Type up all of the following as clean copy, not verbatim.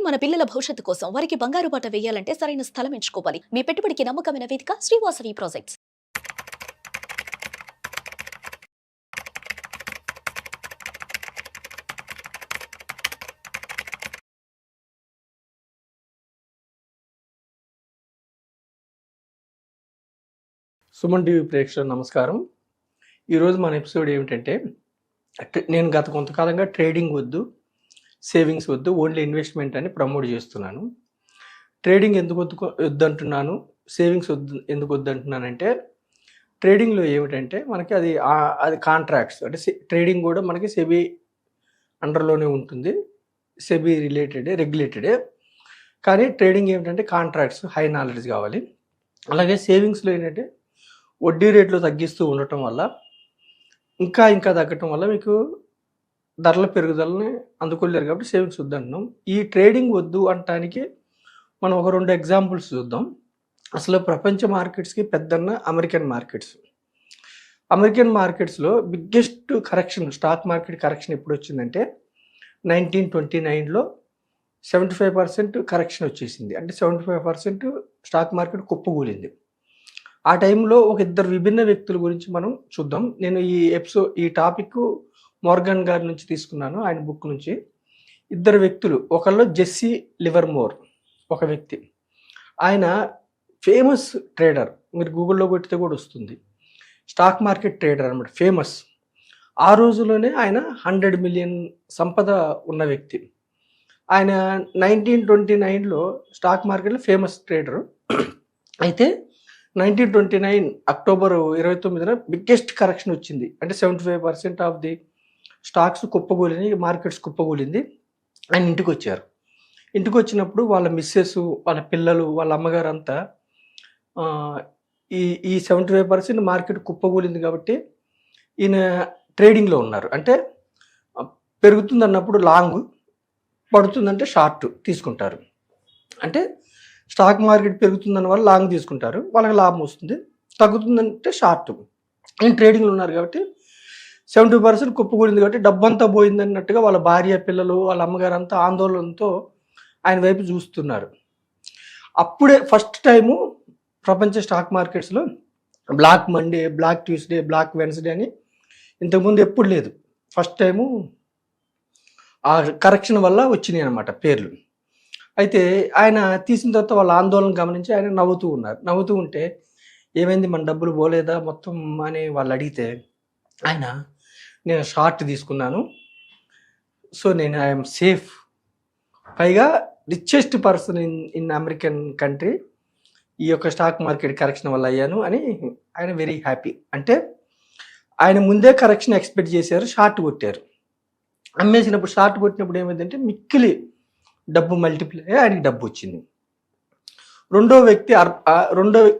మన పిల్లల భవిష్యత్తు కోసం వారికి బంగారు బాట వేయాలంటే సరైన స్థలం ఎంచుకోవాలి. మీ పెట్టుబడికి నమ్మకమైన వేదిక శ్రీవాసవి ప్రాజెక్ట్స్. సుమన్ టీవీ ప్రేక్షకులకు నమస్కారం. ఈరోజు మన ఎపిసోడ్ ఏమిటంటే, నేను గత కొంతకాలంగా ట్రేడింగ్ వద్దు, సేవింగ్స్ వద్దు, ఓన్లీ ఇన్వెస్ట్మెంట్ అని ప్రమోట్ చేస్తున్నాను. ట్రేడింగ్ ఎందుకు వద్దంటున్నాను, సేవింగ్స్ ఎందుకు వద్దంటున్నానంటే, ట్రేడింగ్లో ఏమిటంటే మనకి అది కాంట్రాక్ట్స్, అంటే ట్రేడింగ్ కూడా మనకి సెబీ అండర్లోనే ఉంటుంది, సెబీ రెగ్యులేటెడే. కానీ ట్రేడింగ్ ఏమిటంటే కాంట్రాక్ట్స్, హై నాలెడ్జ్ కావాలి. అలాగే సేవింగ్స్లో ఏంటంటే వడ్డీ రేట్లు తగ్గిస్తూ ఉండటం వల్ల ఇంకా తగ్గటం వల్ల మీకు ధరల పెరుగుదలని అందుకోలేరు, కాబట్టి సేవింగ్స్ వద్దంటున్నాం. ఈ ట్రేడింగ్ వద్దు అనటానికి మనం ఒక 2 ఎగ్జాంపుల్స్ చూద్దాం. అసలు ప్రపంచ మార్కెట్స్కి పెద్దన్న అమెరికన్ మార్కెట్స్లో biggest correction, stock market correction ఎప్పుడు వచ్చిందంటే 1929లో 75% కరెక్షన్ వచ్చేసింది. అంటే 75% స్టాక్ మార్కెట్ కుప్పకూలింది. ఆ టైంలో ఒక ఇద్దరు విభిన్న వ్యక్తుల గురించి మనం చూద్దాం. నేను ఈ టాపిక్ మోర్గన్ గారి నుంచి తీసుకున్నాను, ఆయన బుక్ నుంచి. ఇద్దరు వ్యక్తులు, ఒకళ్ళు జెస్సీ లివర్మోర్ ఒక వ్యక్తి. ఆయన ఫేమస్ ట్రేడర్, మీరు గూగుల్లో కొట్టితే కూడా వస్తుంది, స్టాక్ మార్కెట్ ట్రేడర్ అనమాట, ఫేమస్. ఆ రోజులోనే ఆయన 100 మిలియన్ సంపద ఉన్న వ్యక్తి. ఆయన 1929లో స్టాక్ మార్కెట్లో ఫేమస్ ట్రేడరు. అయితే 1929 అక్టోబర్ 29న బిగ్గెస్ట్ కరెక్షన్ వచ్చింది. అంటే 75% ఆఫ్ ది స్టాక్స్ కుప్పకూలింది, మార్కెట్స్ కుప్పకూలింది. ఆయన ఇంటికి వచ్చారు. ఇంటికి వచ్చినప్పుడు వాళ్ళ మిస్సెస్, వాళ్ళ పిల్లలు, వాళ్ళ అమ్మగారు అంతా ఈ 75% మార్కెట్ కుప్పకూలింది కాబట్టి ఈయన ట్రేడింగ్లో ఉన్నారు. అంటే పెరుగుతుంది అన్నప్పుడు లాంగ్, పడుతుందంటే షార్ట్ తీసుకుంటారు. అంటే స్టాక్ మార్కెట్ పెరుగుతుందన్న వాళ్ళు లాంగ్ తీసుకుంటారు, వాళ్ళకి లాభం వస్తుంది. తగ్గుతుందంటే షార్ట్. ఈయన ట్రేడింగ్లో ఉన్నారు కాబట్టి 70% కుప్పకూలింది కాబట్టి డబ్బంతా పోయింది అన్నట్టుగా వాళ్ళ భార్య, పిల్లలు, వాళ్ళ అమ్మగారు అంతా ఆందోళనతో ఆయన వైపు చూస్తున్నారు. అప్పుడే ఫస్ట్ టైము ప్రపంచ స్టాక్ మార్కెట్స్లో black Monday, black Tuesday, black Wednesday అని ఇంతకుముందు ఎప్పుడు లేదు. ఫస్ట్ టైము ఆ కరెక్షన్ వల్ల వచ్చినాయి అన్నమాట పేర్లు. అయితే ఆయన తీసిన తర్వాత వాళ్ళ ఆందోళన గమనించి ఆయన నవ్వుతూ ఉంటే, ఏమైంది మన డబ్బులు పోలేదా మొత్తం అని వాళ్ళు అడిగితే, ఆయన నేను షార్ట్ తీసుకున్నాను, సో నేను ఐఎమ్ సేఫ్, పైగా richest person in American country, ఈ యొక్క స్టాక్ మార్కెట్ కరెక్షన్ వల్ల అయ్యాను అని ఆయన వెరీ హ్యాపీ. అంటే ఆయన ముందే కరెక్షన్ ఎక్స్పెక్ట్ చేశారు, షార్ట్ కొట్టారు. అమ్మేసినప్పుడు షార్ట్ కొట్టినప్పుడు ఏమైందంటే మిక్కిలి డబ్బు మల్టిప్లై అయ్యి ఆయనకి డబ్బు వచ్చింది. రెండో వ్యక్తి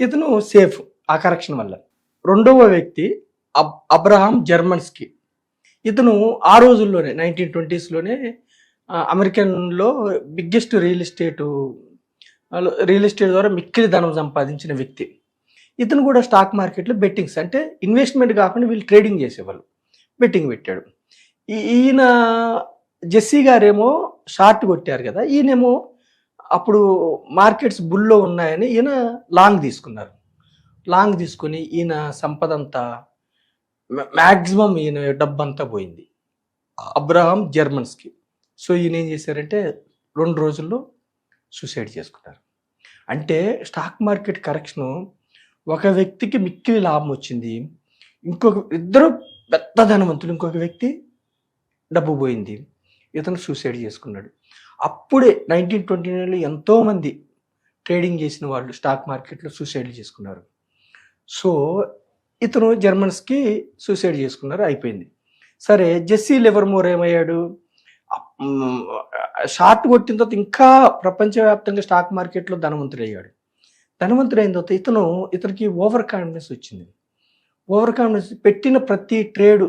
ఇతను సేఫ్ ఆ కరెక్షన్ వల్ల. రెండవ వ్యక్తి అబ్రహాం జర్మన్స్కి. ఇతను ఆ రోజుల్లోనే 1920sలోనే అమెరికన్లో బిగ్గెస్ట్ రియల్ ఎస్టేట్ ద్వారా మిక్కిలి ధనం సంపాదించిన వ్యక్తి. ఇతను కూడా స్టాక్ మార్కెట్లో బెట్టింగ్స్, అంటే ఇన్వెస్ట్మెంట్ కాకుండా వీళ్ళు ట్రేడింగ్ చేసేవాళ్ళు, బెట్టింగ్ పెట్టాడు. ఈయన జెస్సీ గారేమో షార్ట్ కొట్టారు కదా, ఈయనేమో అప్పుడు మార్కెట్స్ బుల్లో ఉన్నాయని ఈయన లాంగ్ తీసుకున్నారు. లాంగ్ తీసుకొని ఈయన సంపద అంతా, మ్యాక్సిమం ఈయన డబ్బంతా పోయింది అబ్రహాం జర్మన్స్కి. సో ఈయన ఏం చేశారంటే 2 రోజుల్లో సూసైడ్ చేసుకున్నారు. అంటే స్టాక్ మార్కెట్ కరెక్షను ఒక వ్యక్తికి మిక్కిలి లాభం వచ్చింది, ఇద్దరు పెద్ద ధనవంతులు, ఇంకొక వ్యక్తి డబ్బు పోయింది, ఇతను సూసైడ్ చేసుకున్నాడు. అప్పుడే 1929లో ఎంతోమంది ట్రేడింగ్ చేసిన వాళ్ళు స్టాక్ మార్కెట్లో సూసైడ్ చేసుకున్నారు. సో ఇతను జర్మన్స్కి సూసైడ్ చేసుకున్నారు, అయిపోయింది. సరే, జెస్సీ లివర్మోర్ ఏమయ్యాడు, షార్ట్ కొట్టిన తర్వాత ఇంకా ప్రపంచవ్యాప్తంగా స్టాక్ మార్కెట్లో ధనవంతుడయ్యాడు. ధనవంతుడైన తర్వాత ఇతనికి ఓవర్ కాన్ఫిడెన్స్ వచ్చింది. ఓవర్ కాన్ఫిడెన్స్, పెట్టిన ప్రతి ట్రేడ్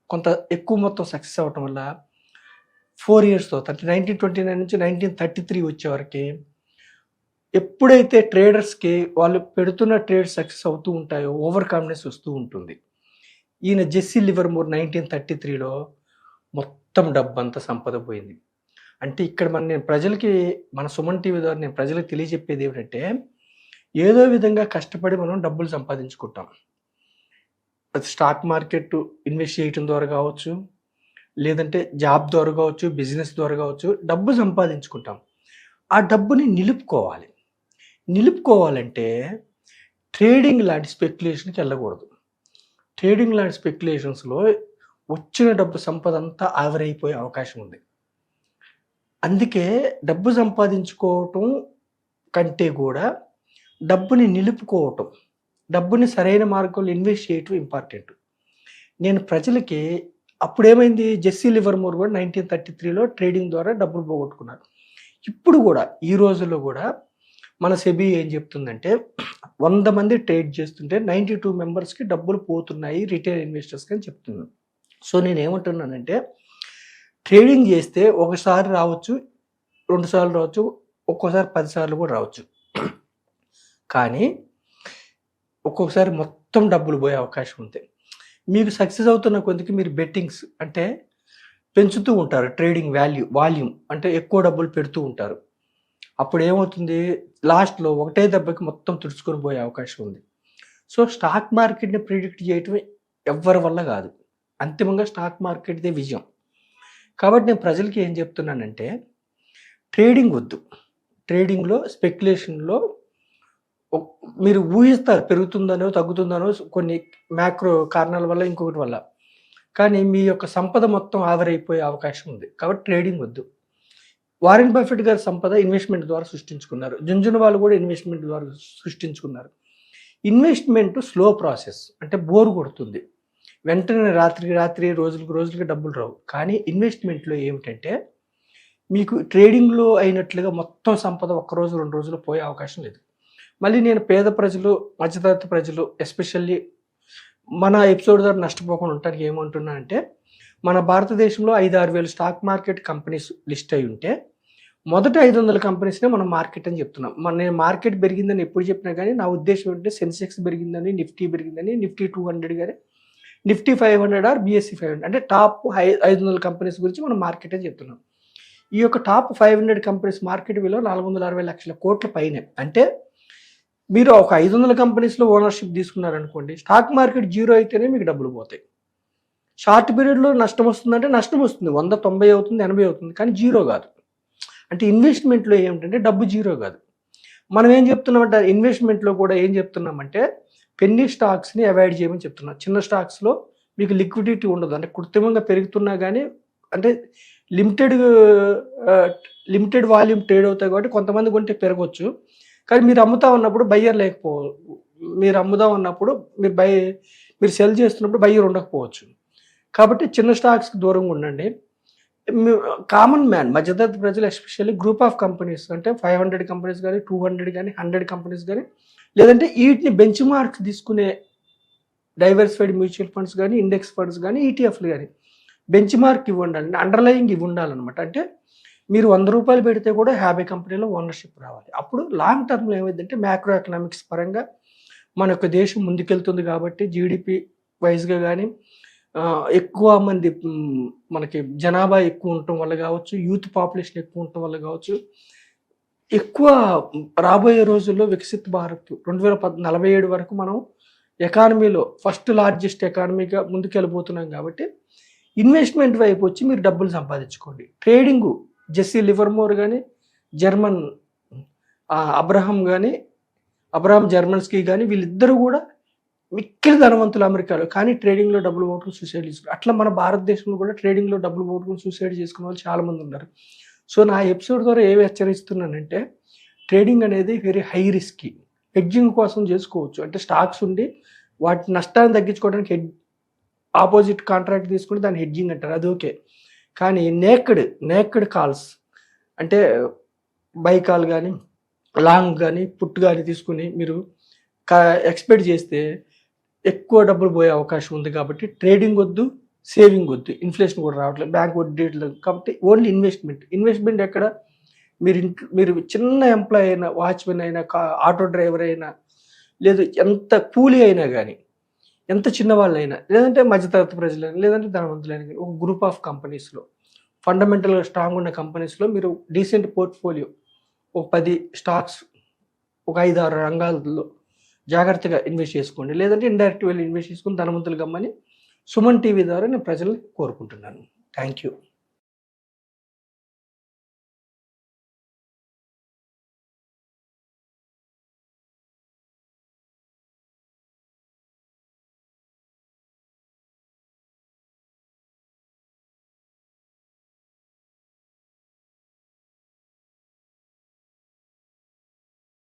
కొంత ఎక్కువ మొత్తం సక్సెస్ అవ్వటం వల్ల 4 years తర్వాత, అంటే 1929 నుంచి 1933 వచ్చేవరకు ఎప్పుడైతే ట్రేడర్స్కి వాళ్ళు పెడుతున్న ట్రేడ్ సక్సెస్ అవుతూ ఉంటాయో ఓవర్ కాన్ఫిడెన్స్ వస్తూ ఉంటుంది. ఈయన జెస్సీ లివర్మోర్ 1933లో మొత్తం డబ్బంతా సంపద పోయింది. అంటే ఇక్కడ నేను ప్రజలకి మన సుమన్ టీవీ ద్వారా నేను ప్రజలకు తెలియజెప్పేది ఏమిటంటే, ఏదో విధంగా కష్టపడి మనం డబ్బులు సంపాదించుకుంటాం. అది స్టాక్ మార్కెట్ ఇన్వెస్ట్ చేయటం ద్వారా కావచ్చు, లేదంటే జాబ్ ద్వారా కావచ్చు, బిజినెస్ ద్వారా కావచ్చు, డబ్బు సంపాదించుకుంటాం. ఆ డబ్బుని నిలుపుకోవాలి. నిలుపుకోవాలంటే ట్రేడింగ్ లాంటి స్పెక్యులేషన్‌కి వెళ్ళకూడదు. ట్రేడింగ్ లాంటి స్పెక్యులేషన్స్‌లో వచ్చిన డబ్బు సంపద అంతా ఆవిరైపోయే అవకాశం ఉంది. అందుకే డబ్బు సంపాదించుకోవటం కంటే కూడా డబ్బుని నిలుపుకోవటం, డబ్బుని సరైన మార్గంలో ఇన్వెస్ట్ చేయటం ఇంపార్టెంట్. నేను ప్రజలకి అప్పుడేమైంది, జెస్సీ లివర్మోర్ కూడా 1933లో ట్రేడింగ్ ద్వారా డబ్బులు పోగొట్టుకున్నారు. ఇప్పుడు కూడా ఈ రోజుల్లో కూడా మన సెబీ ఏం చెప్తుందంటే 100 మంది ట్రేడ్ చేస్తుంటే 92 మెంబర్స్కి డబ్బులు పోతున్నాయి రిటైల్ ఇన్వెస్టర్స్కి అని చెప్తున్నాను. సో నేనేమంటున్నానంటే, ట్రేడింగ్ చేస్తే ఒకసారి రావచ్చు, 2 సార్లు రావచ్చు, ఒక్కోసారి 10 సార్లు కూడా రావచ్చు. కానీ ఒక్కొక్కసారి మొత్తం డబ్బులు పోయే అవకాశం ఉంది. మీకు సక్సెస్ అవుతున్న కొద్దికి మీరు బెట్టింగ్స్ అంటే పెంచుతూ ఉంటారు. ట్రేడింగ్ వాల్యూమ్ అంటే ఎక్కువ డబ్బులు పెడుతూ ఉంటారు. అప్పుడు ఏమవుతుంది, లాస్ట్లో ఒకటే దెబ్బకి మొత్తం తుడుచుకొని పోయే అవకాశం ఉంది. సో స్టాక్ మార్కెట్ని ప్రిడిక్ట్ చేయటం ఎవ్వరి వల్ల కాదు. అంతిమంగా స్టాక్ మార్కెట్దే విజయం. కాబట్టి నేను ప్రజలకి ఏం చెప్తున్నానంటే, ట్రేడింగ్ వద్దు. ట్రేడింగ్లో స్పెక్యులేషన్లో మీరు ఊహిస్తారు పెరుగుతుందనో తగ్గుతుందనో కొన్ని మ్యాక్రో కారణాల వల్ల, ఇంకొకటి వల్ల. కానీ మీ యొక్క సంపద మొత్తం ఆవిరైపోయే అవకాశం ఉంది. కాబట్టి ట్రేడింగ్ వద్దు. వారెన్ బఫెట్ గారి సంపద ఇన్వెస్ట్మెంట్ ద్వారా సృష్టించుకున్నారు. జుంజునవాలు కూడా ఇన్వెస్ట్మెంట్ ద్వారా సృష్టించుకున్నారు. ఇన్వెస్ట్మెంట్ స్లో ప్రాసెస్, అంటే బోర్ కొడుతుంది. వెంటనే రాత్రి రోజులకి డబ్బులు రావు. కానీ ఇన్వెస్ట్మెంట్లో ఏమిటంటే, మీకు ట్రేడింగ్లో అయినట్లుగా మొత్తం సంపద ఒక్కరోజు 2 రోజులు పోయే అవకాశం లేదు. మళ్ళీ నేను పేద ప్రజలు, మధ్యతరగతి ప్రజలు, ఎస్పెషల్లీ మన ఎపిసోడ్ ద్వారా నష్టపోకుండా ఉండటానికి ఏమంటున్నానంటే, మన భారతదేశంలో 5-6 వేల స్టాక్ మార్కెట్ కంపెనీస్ లిస్ట్ అయి ఉంటే మొదటి 500 కంపెనీస్నే మనం మార్కెట్ అని చెప్తున్నాం. నేను మార్కెట్ పెరిగిందని ఎప్పుడు చెప్పినా కానీ నా ఉద్దేశం ఏంటంటే, సెన్సెక్స్ పెరిగిందని, నిఫ్టీ పెరిగిందని, నిఫ్టీ 200 కానీ, నిఫ్టీ 500 ఆర్ బిఎస్సి 500, అంటే టాప్ 500 కంపెనీస్ గురించి మనం మార్కెట్ అని చెప్తున్నాం. ఈ యొక్క టాప్ 500 కంపెనీస్ మార్కెట్ విలువ 460 లక్షల కోట్ల పైనే. అంటే మీరు ఒక 500 కంపెనీస్లో ఓనర్షిప్ తీసుకున్నారనుకోండి, స్టాక్ మార్కెట్ జీరో అయితేనే మీకు డబ్బులు పోతాయి. షార్ట్ పీరియడ్లో నష్టం వస్తుందంటే నష్టం వస్తుంది, 100, 90 అవుతుంది, 80 అవుతుంది, కానీ జీరో కాదు. అంటే ఇన్వెస్ట్మెంట్లో ఏమిటంటే డబ్బు జీరో కాదు. మనం ఏం చెప్తున్నామంటే, ఇన్వెస్ట్మెంట్లో కూడా ఏం చెప్తున్నామంటే, పెన్నీ స్టాక్స్ని అవాయిడ్ చేయమని చెప్తున్నాం. చిన్న స్టాక్స్లో మీకు లిక్విడిటీ ఉండదు. అంటే కృత్రిమంగా పెరుగుతున్నా కానీ, అంటే లిమిటెడ్ వాల్యూమ్ ట్రేడ్ అవుతాయి కాబట్టి కొంతమంది కొంటే పెరగవచ్చు. కానీ మీరు అమ్ముతా ఉన్నప్పుడు బయ్యర్ మీరు అమ్ముదా ఉన్నప్పుడు మీరు సెల్ చేస్తున్నప్పుడు బయ్యర్ ఉండకపోవచ్చు. కాబట్టి చిన్న స్టాక్స్కి దూరంగా ఉండండి. కామన్ మ్యాన్, మధ్యతరగతి ప్రజలు, ఎస్పెషల్లీ గ్రూప్ ఆఫ్ కంపెనీస్, అంటే 500 కంపెనీస్ కానీ, 200 కానీ, 100 కంపెనీస్ కానీ, లేదంటే వీటిని బెంచ్ మార్క్స్ తీసుకునే డైవర్సిఫైడ్ మ్యూచువల్ ఫండ్స్ కానీ, ఇండెక్స్ ఫండ్స్ కానీ, ఈటీఎఫ్లు కానీ బెంచ్ మార్క్ ఇవి ఉండాలి, అండర్లయింగ్ ఇవి ఉండాలన్నమాట. అంటే మీరు 100 రూపాయలు పెడితే కూడా 50 కంపెనీలో ఓనర్షిప్ రావాలి. అప్పుడు లాంగ్ టర్మ్లో ఏమైందంటే, మ్యాక్రో ఎకనామిక్స్ పరంగా మన యొక్క దేశం ముందుకెళ్తుంది కాబట్టి, జీడిపి వైజ్గా కానీ, ఎక్కువ మంది మనకి జనాభా ఎక్కువ ఉండటం వల్ల కావచ్చు, యూత్ పాపులేషన్ ఎక్కువ ఉండటం వల్ల కావచ్చు, ఎక్కువ రాబోయే రోజుల్లో వికసిత్ భారత్ 2047 వరకు మనం ఎకానమీలో ఫస్ట్ లార్జెస్ట్ ఎకానమీగా ముందుకెళ్ళిపోతున్నాం. కాబట్టి ఇన్వెస్ట్మెంట్ వైపు వచ్చి మీరు డబ్బులు సంపాదించుకోండి. ట్రేడింగు జెస్సీ లివర్మోర్ కానీ, జర్మన్ అబ్రహాం జర్మన్స్కీ కానీ, వీళ్ళిద్దరూ కూడా మిక్కిలి ధనవంతులు అమెరికాలో. కానీ ట్రేడింగ్లో డబ్బులు పోగొట్టుకుని సూసైడ్ చేసుకున్నారు. అట్లా మన భారతదేశంలో కూడా ట్రేడింగ్లో డబ్బులు పోగొట్టుకుని సూసైడ్ చేసుకునే వాళ్ళు చాలామంది ఉన్నారు. సో నా ఎపిసోడ్ ద్వారా ఏమి హెచ్చరిస్తున్నానంటే, ట్రేడింగ్ అనేది వెరీ హై రిస్కీ. హెడ్జింగ్ కోసం చేసుకోవచ్చు. అంటే స్టాక్స్ ఉండి వాటి నష్టాన్ని తగ్గించుకోవడానికి ఆపోజిట్ కాంట్రాక్ట్ తీసుకుంటే దాన్ని హెడ్జింగ్ అంటారు, అది ఓకే. కానీ నేక్డ్ కాల్స్, అంటే బై కాల్ కానీ, లాంగ్ కానీ, పుట్ కానీ తీసుకుని మీరు ఎక్స్పెక్ట్ చేస్తే ఎక్కువ డబ్బులు పోయే అవకాశం ఉంది. కాబట్టి ట్రేడింగ్ వద్దు, సేవింగ్ వద్దు, ఇన్ఫ్లేషన్ కూడా రావట్లేదు, బ్యాంక్ వడ్డీ రేట్లు. కాబట్టి ఓన్లీ ఇన్వెస్ట్మెంట్ ఎక్కడ, మీరు చిన్న ఎంప్లాయ్ అయినా, వాచ్మెన్ అయినా, ఆటో డ్రైవర్ అయినా, లేదు ఎంత కూలీ అయినా కానీ, ఎంత చిన్నవాళ్ళైనా, లేదంటే మధ్యతరగతి ప్రజలైనా, లేదంటే ధనవంతులైనా కానీ, ఒక గ్రూప్ ఆఫ్ కంపెనీస్లో ఫండమెంటల్గా స్ట్రాంగ్ ఉన్న కంపెనీస్లో మీరు డీసెంట్ పోర్ట్ఫోలియో ఒక 10 స్టాక్స్ ఒక 5-6 రంగాల్లో జాగ్రత్తగా ఇన్వెస్ట్ చేసుకోండి. లేదంటే ఇండైరెక్ట్ వెళ్ళి ఇన్వెస్ట్ చేసుకుని ధనవంతులు గమ్మని సుమన్ టీవీ ద్వారా నేను ప్రజల్ని కోరుకుంటున్నాను. Thank you.